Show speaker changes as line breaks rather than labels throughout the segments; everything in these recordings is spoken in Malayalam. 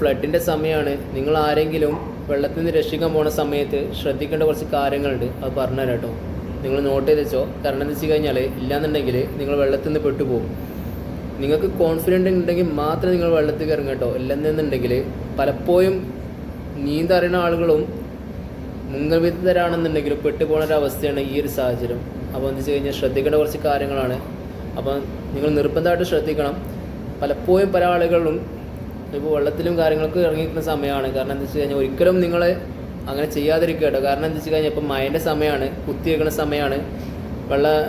ഫ്ലഡിൻ്റെ സമയമാണ്. നിങ്ങൾ ആരെങ്കിലും വെള്ളത്തിൽ നിന്ന് രക്ഷിക്കാൻ പോകുന്ന സമയത്ത് ശ്രദ്ധിക്കേണ്ട കുറച്ച് കാര്യങ്ങളുണ്ട്. അത് പറഞ്ഞുതരാം കേട്ടോ. നിങ്ങൾ നോട്ട് ചെയ്ത് വെച്ചോ. കാരണം എന്താ വെച്ച് കഴിഞ്ഞാൽ ഇല്ലാന്നുണ്ടെങ്കിൽ നിങ്ങൾ വെള്ളത്തിൽ നിന്ന് പെട്ടുപോകും. നിങ്ങൾക്ക് കോൺഫിഡൻ്റ് ഉണ്ടെങ്കിൽ മാത്രം നിങ്ങൾ വെള്ളത്തിൽ ഇറങ്ങുക കേട്ടോ. ഇല്ലെന്നുണ്ടെങ്കിൽ പലപ്പോഴും നീന്തറിയുന്ന ആളുകളും മുൻകരുതരാണെന്നുണ്ടെങ്കിലും പെട്ടുപോകുന്ന ഒരു അവസ്ഥയാണ് ഈ ഒരു സാഹചര്യം. അപ്പോൾ എന്താ വെച്ച് കഴിഞ്ഞാൽ ശ്രദ്ധിക്കേണ്ട കുറച്ച് കാര്യങ്ങളാണ്. അപ്പം നിങ്ങൾ നിർബന്ധമായിട്ട് ശ്രദ്ധിക്കണം. പലപ്പോഴും പല ആളുകളും ഇപ്പോൾ വെള്ളത്തിലും കാര്യങ്ങൾക്ക് ഇറങ്ങിയിരിക്കുന്ന സമയമാണ്. കാരണം എന്താ വെച്ച് കഴിഞ്ഞാൽ ഒരിക്കലും നിങ്ങൾ അങ്ങനെ ചെയ്യാതിരിക്കുക കേട്ടോ. കാരണം എന്താ വെച്ച് കഴിഞ്ഞാൽ ഇപ്പം മഴൻ്റെ സമയമാണ്, കുത്തി വെക്കുന്ന സമയമാണ്.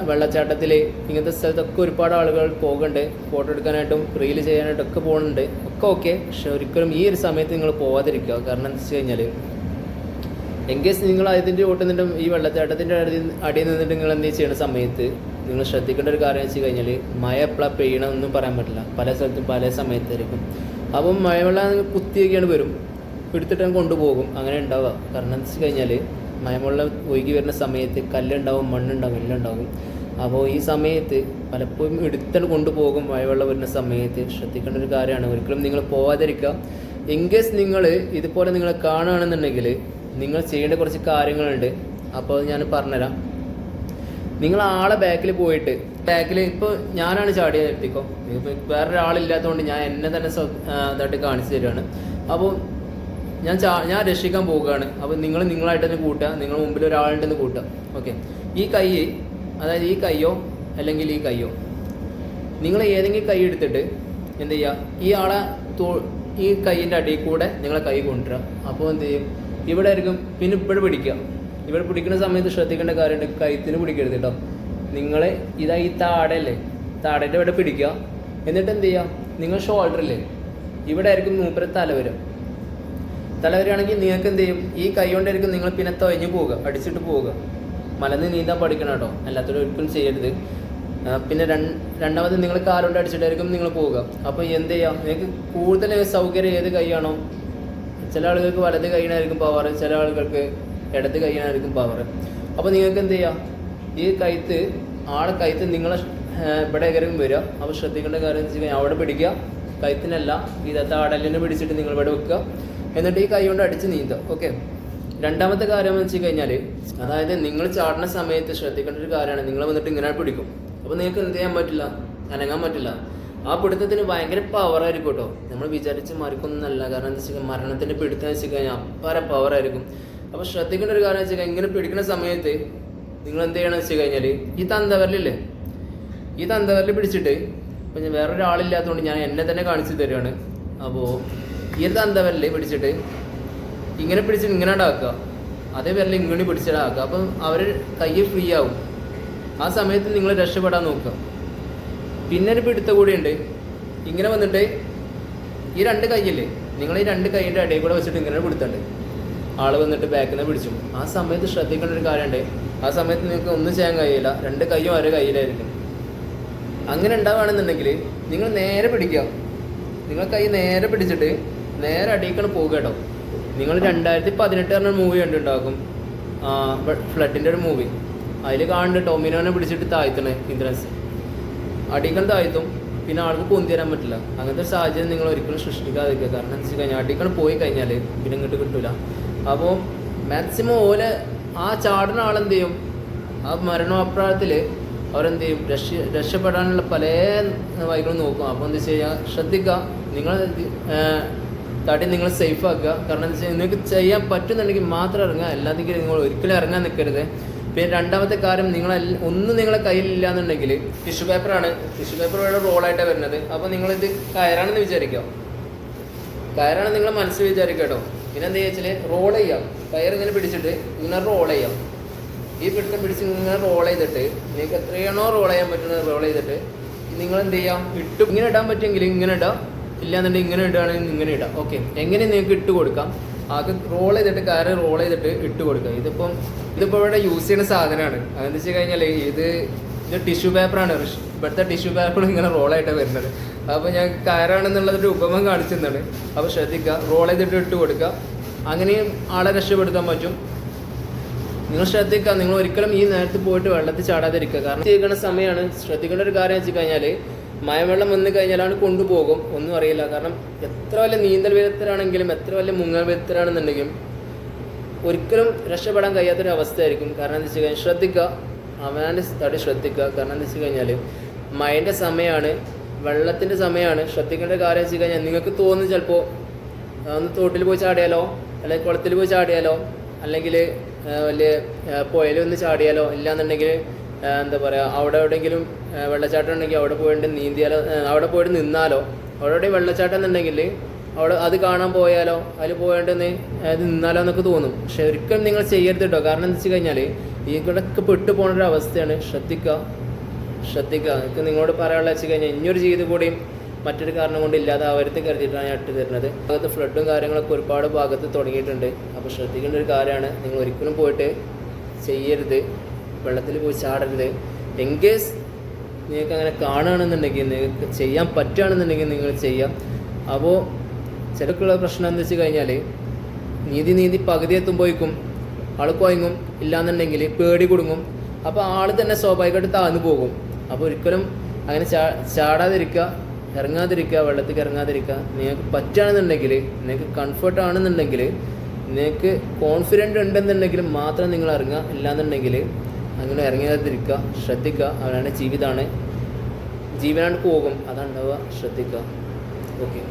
വെള്ളച്ചാട്ടത്തിൽ ഇങ്ങനത്തെ സ്ഥലത്തൊക്കെ ഒരുപാട് ആളുകൾ പോകുന്നുണ്ട്. ഫോട്ടോ എടുക്കാനായിട്ടും റീൽ ചെയ്യാനായിട്ടൊക്കെ പോകുന്നുണ്ട്. ഒക്കെ ഓക്കെ. പക്ഷെ ഒരിക്കലും ഈ ഒരു സമയത്ത് നിങ്ങൾ പോകാതിരിക്കുക. കാരണം എന്താ വെച്ച് കഴിഞ്ഞാൽ എൻകേസ് നിങ്ങൾ അതിൻ്റെ ഓട്ടുന്നിട്ടും ഈ വെള്ളച്ചാട്ടത്തിൻ്റെ അടിയിൽ നിന്നിട്ട് നിങ്ങൾ എന്ത് ചെയ്യുന്ന സമയത്ത് നിങ്ങൾ ശ്രദ്ധിക്കേണ്ട ഒരു കാര്യം വെച്ച് കഴിഞ്ഞാൽ മഴ എപ്പോഴാണ് പെയ്യണമെന്നൊന്നും പറയാൻ പറ്റില്ല. പല സ്ഥലത്തും പല സമയത്തായിരിക്കും. അപ്പം മഴവെള്ളം കുത്തിയൊക്കെയാണ് വരും, എടുത്തിട്ട് കൊണ്ടുപോകും. അങ്ങനെ ഉണ്ടാവുക. കാരണം എന്താ വെച്ച് കഴിഞ്ഞാൽ മഴവെള്ളം ഒഴുകി വരുന്ന സമയത്ത് കല്ലുണ്ടാവും, മണ്ണുണ്ടാവും, എല്ലാം ഉണ്ടാവും. അപ്പോൾ ഈ സമയത്ത് പലപ്പോഴും എടുത്തിട്ട് കൊണ്ടുപോകും. മഴവെള്ളം വരുന്ന സമയത്ത് ശ്രദ്ധിക്കേണ്ട ഒരു കാര്യമാണ്. ഒരിക്കലും നിങ്ങൾ പോകാതിരിക്കുക. എൻകേസ് നിങ്ങൾ ഇതുപോലെ നിങ്ങളെ കാണുകയാണെന്നുണ്ടെങ്കിൽ നിങ്ങൾ ചെയ്യേണ്ട കുറച്ച് കാര്യങ്ങളുണ്ട്. അപ്പോൾ ഞാൻ പറഞ്ഞുതരാം. നിങ്ങൾ ആളെ ബാക്കിൽ പോയിട്ട് ഇപ്പോൾ ഞാനാണ് ചാടിയത് എത്തിക്കോ. ഇപ്പോൾ വേറൊരാളില്ലാത്തതുകൊണ്ട് ഞാൻ എന്നെ തന്നെ ഇതായിട്ട് കാണിച്ചു തരികയാണ്. അപ്പോൾ ഞാൻ രക്ഷിക്കാൻ പോവുകയാണ്. അപ്പോൾ നിങ്ങളായിട്ട് തന്നെ കൂട്ടുക. നിങ്ങൾ മുമ്പിൽ ഒരാളുണ്ടെന്ന് കൂട്ടുക. ഓക്കെ. ഈ കൈ, അതായത് ഈ കൈയോ അല്ലെങ്കിൽ ഈ കൈയോ, നിങ്ങൾ ഏതെങ്കിലും കൈ എടുത്തിട്ട് എന്ത് ചെയ്യുക, ഈ ആളെ ഈ കൈയിൻ്റെ അടിയിൽ കൂടെ നിങ്ങളെ കൈ കൊണ്ടുവരിക. അപ്പോൾ എന്ത് ചെയ്യും, ഇവിടെ ആയിരിക്കും. പിന്നെ ഇവിടെ പിടിക്കുക. ഇവിടെ പിടിക്കുന്ന സമയത്ത് ശ്രദ്ധിക്കേണ്ട കാര്യമുണ്ട്. കൈത്തിന് പിടിക്കരുത് കേട്ടോ. നിങ്ങളെ ഈ താടല്ലേ, താടേൻ്റെ ഇവിടെ പിടിക്കുക. എന്നിട്ട് എന്ത് ചെയ്യുക, നിങ്ങൾ ഷോൾഡറില്ലേ, ഇവിടെ ആയിരിക്കും മൂപ്പര തല വരികയാണെങ്കിൽ നിങ്ങൾക്ക് എന്ത് ചെയ്യും, ഈ കൈ കൊണ്ടായിരിക്കും നിങ്ങൾ പിന്നെ തൊഴഞ്ഞു പോവുക, അടിച്ചിട്ട് പോവുക. മലന്ന് നീന്താൻ പഠിക്കണം കേട്ടോ. അല്ലാത്തൊരു ഒരിക്കലും ചെയ്യരുത്. പിന്നെ രണ്ടാമത് നിങ്ങൾ കാലുകൊണ്ട് അടിച്ചിട്ടായിരിക്കും നിങ്ങൾ പോവുക. അപ്പോൾ എന്ത് ചെയ്യുക, നിങ്ങൾക്ക് കൂടുതൽ സൗകര്യം ഏത് കൈയാണോ, ചില ആളുകൾക്ക് വലത് കൈയിനായിരിക്കും പവർ, ചില ആളുകൾക്ക് ഇടത് കൈയിനായിരിക്കും പവർ. അപ്പോൾ നിങ്ങൾക്ക് എന്ത് ചെയ്യുക, ഈ കൈത്ത് നിങ്ങളെ ഇവിടെ എകരം വരിക. അപ്പോൾ ശ്രദ്ധിക്കേണ്ട കാര്യം എന്ന് വെച്ച് കഴിഞ്ഞാൽ അവിടെ പിടിക്കുക. കൈത്തിനല്ല, ഇതത്തെ ആടലിനെ പിടിച്ചിട്ട് നിങ്ങൾ ഇവിടെ വെക്കുക. എന്നിട്ട് ഈ കൈ കൊണ്ട് അടിച്ച് നീന്തുക. ഓക്കെ. രണ്ടാമത്തെ കാര്യം എന്ന് വെച്ച് കഴിഞ്ഞാൽ, അതായത് നിങ്ങൾ ചാടുന്ന സമയത്ത് ശ്രദ്ധിക്കേണ്ട ഒരു കാര്യമാണ്. നിങ്ങൾ വന്നിട്ട് ഇങ്ങനെ പിടിക്കും. അപ്പോൾ നിങ്ങൾക്ക് എന്ത് ചെയ്യാൻ പറ്റില്ല, അനങ്ങാൻ പറ്റില്ല. ആ പിടുത്തത്തിന് ഭയങ്കര പവറായിരിക്കും കേട്ടോ. നമ്മൾ വിചാരിച്ച് മറിക്കൊന്നല്ല. കാരണം എന്താ വെച്ചാൽ മരണത്തിൻ്റെ പിടുത്തം വെച്ച് കഴിഞ്ഞാൽ അപ്പാര പവറായിരിക്കും. അപ്പോൾ ശ്രദ്ധിക്കേണ്ട ഒരു കാര്യം വെച്ച് കഴിഞ്ഞാൽ, ഇങ്ങനെ പിടിക്കുന്ന സമയത്ത് നിങ്ങൾ എന്ത് ചെയ്യണമെന്ന് വെച്ച് കഴിഞ്ഞാൽ, ഈ തന്തവരലില്ലേ, ഈ തന്തവരൽ പിടിച്ചിട്ട്, ഇപ്പം ഞാൻ വേറൊരാളില്ലാത്തതുകൊണ്ട് ഞാൻ എന്നെ തന്നെ കാണിച്ചു തരികയാണ്. അപ്പോൾ ഈ ഒരു തന്തവരൽ പിടിച്ചിട്ട് ഇങ്ങനെ പിടിച്ചിട്ട് ഇങ്ങനെ ഉണ്ടാക്കുക. അതേ വിരൽ ഇങ്ങനെ പിടിച്ചിട്ടാക്കുക. അപ്പം അവർ കൈ ഫ്രീ ആവും. ആ സമയത്ത് നിങ്ങൾ രക്ഷപ്പെടാൻ നോക്കുക. പിന്നെ ഒരു പിടുത്ത കൂടിയുണ്ട്. ഇങ്ങനെ വന്നിട്ട് ഈ രണ്ട് കൈയില്ലേ, നിങ്ങൾ ഈ രണ്ട് കൈയിൻ്റെ ഇടയിൽ കൂടെ വെച്ചിട്ട് ഇങ്ങനെ പിടുത്തുണ്ട്. ആൾ വന്നിട്ട് ബാക്കിൽ നിന്ന് പിടിച്ചു. ആ സമയത്ത് ശ്രദ്ധിക്കേണ്ട ഒരു കാര്യമുണ്ട്. ആ സമയത്ത് നിങ്ങൾക്ക് ഒന്നും ചെയ്യാൻ കഴിയില്ല. രണ്ട് കൈയും ഒരേ കയ്യിലായിരിക്കും. അങ്ങനെ ഉണ്ടാവുകയാണെന്നുണ്ടെങ്കിൽ നിങ്ങൾ നേരെ പിടിക്കുക. നിങ്ങൾ കൈ നേരെ പിടിച്ചിട്ട് നേരെ അടിയിക്കാണ് പോകുക കേട്ടോ. നിങ്ങൾ 2018 പറഞ്ഞ മൂവി കണ്ടുണ്ടാക്കും, ഫ്ലഡിൻ്റെ ഒരു മൂവി. അതിൽ കാണുന്നുണ്ട് ടോമിനോനെ പിടിച്ചിട്ട് താഴ്ത്തണേ ഇന്ദ്രൻസ്. അടിക്കാൻ താഴ്ത്തും, പിന്നെ ആൾക്ക് പൊന്തി തരാൻ പറ്റില്ല. അങ്ങനത്തെ ഒരു സാഹചര്യം നിങ്ങൾ ഒരിക്കലും സൃഷ്ടിക്കാതിരിക്കുക. കാരണം എന്താ വെച്ച് കഴിഞ്ഞാൽ അടിക്കാൻ പോയി കഴിഞ്ഞാൽ പിന്നെ ഇങ്ങോട്ട് കിട്ടില്ല. അപ്പോൾ മാക്സിമം ഓലെ ആ ചാടുന്ന ആളെന്ത് ചെയ്യും, ആ മരണോപ്രായത്തിൽ അവരെന്ത് ചെയ്യും, രക്ഷപ്പെടാനുള്ള പല വഴികളും നോക്കും. അപ്പോൾ എന്താ വെച്ച് കഴിഞ്ഞാൽ ശ്രദ്ധിക്കുക. നിങ്ങൾ തടി നിങ്ങൾ സേഫ് ആക്കുക. കാരണം എന്താ വെച്ചാൽ നിങ്ങൾക്ക് ചെയ്യാൻ പറ്റുന്നുണ്ടെങ്കിൽ മാത്രം ഇറങ്ങുക. അല്ലാതെങ്കിൽ നിങ്ങൾ ഒരിക്കലും ഇറങ്ങാൻ നിൽക്കരുത്. പിന്നെ രണ്ടാമത്തെ കാര്യം, ഒന്നും നിങ്ങളെ കയ്യിലില്ല എന്നുണ്ടെങ്കിൽ ടിഷ്യൂ പേപ്പറാണ്. ടിഷ്യൂ പേപ്പർ ഇവിടെ റോളായിട്ടാണ് വരുന്നത്. അപ്പോൾ നിങ്ങളിത് കയറാണെന്ന് വിചാരിക്കുക. കയറാണ് നിങ്ങളെ മനസ്സിൽ വിചാരിക്കുക കേട്ടോ. പിന്നെ എന്താ വെച്ചാൽ റോൾ ചെയ്യാം. കയറിങ്ങനെ പിടിച്ചിട്ട് ഇങ്ങനെ റോൾ ചെയ്യാം. ഈ പിടുത്തം പിടിച്ച് ഇങ്ങനെ റോൾ ചെയ്തിട്ട് നിങ്ങൾക്ക് എത്രയാണോ റോൾ ചെയ്യാൻ പറ്റുന്നത് റോൾ ചെയ്തിട്ട് നിങ്ങൾ എന്ത് ചെയ്യാം, ഇങ്ങനെ ഇടാൻ പറ്റുമെങ്കിൽ ഇങ്ങനെ ഇടാം, ഇല്ലാന്നുണ്ടെങ്കിൽ ഇങ്ങനെ ഇടുകയാണെങ്കിൽ ഇങ്ങനെ ഇടാം. ഓക്കെ. എങ്ങനെ നിങ്ങൾക്ക് ഇട്ട് കൊടുക്കാം, ആകെ റോൾ ചെയ്തിട്ട് കയറി റോൾ ചെയ്തിട്ട് ഇട്ട് കൊടുക്കുക. ഇതിപ്പോൾ ഇവിടെ യൂസ് ചെയ്യുന്ന സാധനമാണ്. അതെന്ന് വെച്ച് കഴിഞ്ഞാൽ ഇത് ടിഷ്യൂ പേപ്പറാണ്. ഇവിടുത്തെ ടിഷ്യൂ പേപ്പർ ഇങ്ങനെ റോളായിട്ടാണ് വരുന്നത്. അപ്പോൾ ഞാൻ കയറാണെന്നുള്ളതൊരു ഉപമ കാണിച്ചു തന്നാണ്. അപ്പോൾ ശ്രദ്ധിക്കുക, റോൾ ചെയ്തിട്ട് ഇട്ട് കൊടുക്കുക. അങ്ങനെയും ആളെ രക്ഷപ്പെടുത്താൻ പറ്റും. നിങ്ങൾ ശ്രദ്ധിക്കുക, നിങ്ങൾ ഒരിക്കലും ഈ നേരത്ത് പോയിട്ട് വെള്ളത്തിൽ ചാടാതിരിക്കുക. കാരണം ചെയ്യുന്ന സമയമാണ്. ശ്രദ്ധിക്കേണ്ട ഒരു കാര്യം വെച്ച് കഴിഞ്ഞാൽ മഴവെള്ളം വന്നു കഴിഞ്ഞാലാണ് കൊണ്ടുപോകും, ഒന്നും അറിയില്ല. കാരണം എത്ര വലിയ നീന്തൽ വിദഗ്ധരാണെങ്കിലും എത്ര വലിയ മുങ്ങൽ വിദഗ്ധരാണെന്നുണ്ടെങ്കിലും ഒരിക്കലും രക്ഷപ്പെടാൻ കഴിയാത്തൊരു അവസ്ഥയായിരിക്കും. കാരണം എന്താ വെച്ച് കഴിഞ്ഞാൽ ശ്രദ്ധിക്കുക, അവനാൻ്റെ തടി ശ്രദ്ധിക്കുക. കാരണം എന്താ വെച്ച് കഴിഞ്ഞാൽ മഴൻ്റെ സമയമാണ്, വെള്ളത്തിൻ്റെ സമയമാണ്. ശ്രദ്ധിക്കേണ്ട കാര്യം വെച്ച് കഴിഞ്ഞാൽ നിങ്ങൾക്ക് തോന്നുന്നു ചിലപ്പോൾ ഒന്ന് തോട്ടിൽ പോയി ചാടിയാലോ, അല്ലെങ്കിൽ കുളത്തിൽ പോയി ചാടിയാലോ, അല്ലെങ്കിൽ വലിയ പുഴയിലൊന്ന് ചാടിയാലോ, ഇല്ലാന്നുണ്ടെങ്കിൽ എന്താ പറയുക അവിടെ എവിടെയെങ്കിലും വെള്ളച്ചാട്ടം ഉണ്ടെങ്കിൽ അവിടെ പോയിട്ട് നീന്തിയാലോ, അവിടെ പോയിട്ട് നിന്നാലോ, അവിടെ എവിടെയും വെള്ളച്ചാട്ടം എന്നുണ്ടെങ്കിൽ അവിടെ അത് കാണാൻ പോയാലോ, അതിൽ പോയിട്ട് നിന്നാലോ എന്നൊക്കെ തോന്നും. പക്ഷെ ഒരിക്കലും നിങ്ങൾ ചെയ്യരുത് കേട്ടോ. കാരണം എന്താ വെച്ച് കഴിഞ്ഞാൽ ഈ കൂടെയൊക്കെ പെട്ടു പോകുന്നൊരു അവസ്ഥയാണ്. ശ്രദ്ധിക്കുക. എനിക്ക് നിങ്ങളോട് പറയാനുള്ള വെച്ച് കഴിഞ്ഞാൽ ഇനിയൊരു ജീവിതം കൂടിയും മറ്റൊരു കാരണം കൊണ്ട് ഇല്ലാതാവരുത് കരുതിയിട്ടാണ് ഞാൻ ഇട്ട് തരുന്നത്. ഭാഗത്ത് ഫ്ലഡും കാര്യങ്ങളൊക്കെ ഒരുപാട് ഭാഗത്ത് തുടങ്ങിയിട്ടുണ്ട്. അപ്പോൾ ശ്രദ്ധിക്കേണ്ട ഒരു കാര്യമാണ്, നിങ്ങൾ ഒരിക്കലും പോയിട്ട് ചെയ്യരുത്, വെള്ളത്തിൽ പോയി ചാടരുത്. എൻകേസ് നിങ്ങൾക്ക് അങ്ങനെ കാണുകയാണെന്നുണ്ടെങ്കിൽ, നിങ്ങൾക്ക് ചെയ്യാൻ പറ്റുകയാണെന്നുണ്ടെങ്കിൽ നിങ്ങൾ ചെയ്യാം. അപ്പോൾ ചിലക്കുള്ള പ്രശ്നം എന്താ വെച്ച് കഴിഞ്ഞാൽ നീന്തി പകുതി എത്തുമ്പോഴേക്കും ആൾ കുഴങ്ങും, ഇല്ലാന്നുണ്ടെങ്കിൽ പേടി കുടുങ്ങും. അപ്പോൾ ആൾ തന്നെ സ്വാഭാവികമായിട്ട് താഴ്ന്നു പോകും. അപ്പോൾ ഒരിക്കലും അങ്ങനെ ചാടാതിരിക്കുക, ഇറങ്ങാതിരിക്കുക, വെള്ളത്തിൽ ഇറങ്ങാതിരിക്കുക. നിങ്ങൾക്ക് പറ്റുകയാണെന്നുണ്ടെങ്കിൽ, നിങ്ങൾക്ക് കംഫർട്ട് ആണെന്നുണ്ടെങ്കിൽ, നിങ്ങൾക്ക് കോൺഫിഡൻറ്റ് ഉണ്ടെന്നുണ്ടെങ്കിൽ മാത്രം നിങ്ങൾ ഇറങ്ങുക. ഇല്ലാന്നുണ്ടെങ്കിൽ അങ്ങനെ ഇറങ്ങാതിരിക്കുക. ശ്രദ്ധിക്കുക, അവനാണ് ജീവിതമാണ്, ജീവനാണ് പോകും, അതാണ് ഉണ്ടാവുക. ശ്രദ്ധിക്കുക. ഓക്കെ.